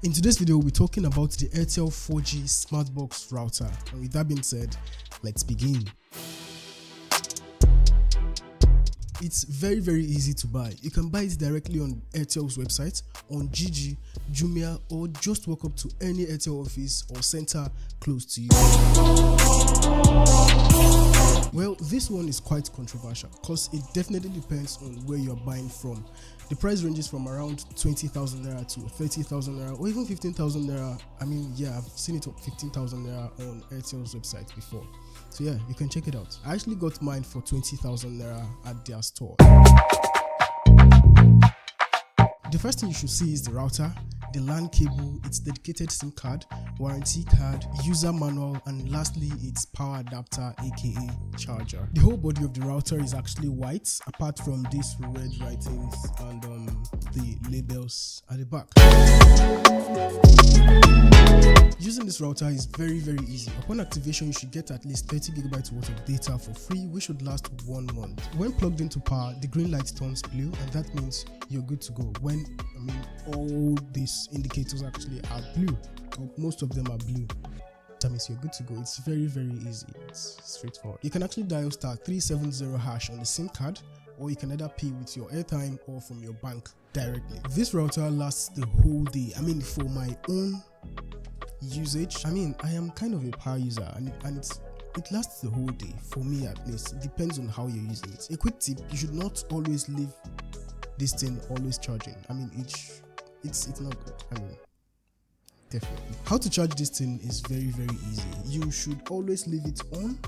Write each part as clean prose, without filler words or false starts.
In today's video, we'll be talking about the Airtel 4G Smartbox Router. And with that being said, let's begin. It's very easy to buy. You can buy it directly on Airtel's website, on Gigi, Jumia, or just walk up to any Airtel office or center close to you. Well, this one is quite controversial because it definitely depends on where you're buying from. The price ranges from around 20,000 naira to 30,000 naira or even 15,000 naira. I mean, yeah, I've seen it at 15,000 naira on Airtel's website before. So yeah, you can check it out. I actually got mine for 20,000 naira at their store. The first thing you should see is the router, the LAN cable, its dedicated SIM card, warranty card, user manual, and lastly its power adapter aka charger. The whole body of the router is actually white apart from these red writings and the labels at the back. Using this router is very easy. Upon activation, you should get at least 30 gigabytes worth of data for free, which should last 1 month. When plugged into power, the green light turns blue, and that means you're good to go. All these indicators actually are blue, or most of them are blue. That means you're good to go. It's very easy. It's straightforward. You can actually dial *370# on the SIM card, or you can either pay with your airtime or from your bank directly. This router lasts the whole day. For my own usage, I am kind of a power user, and it lasts the whole day for me at least. It depends on how you're using it. A quick tip: you should not always leave this thing always charging. It's not good. Definitely. How to charge this thing is very easy. You should always leave it on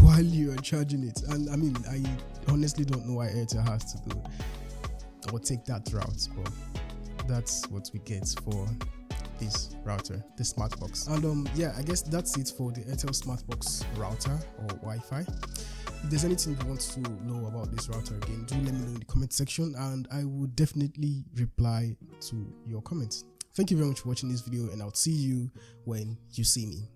while you are charging it. And I honestly don't know why Airtel has to go or take that route, but that's what we get for this router, the Smartbox. And yeah, I guess that's it for the Airtel Smartbox router or Wi-Fi. If there's anything you want to know about this router, again, do let me know in the comment section and I will definitely reply to your comments. Thank you very much for watching this video, and I'll see you when you see me.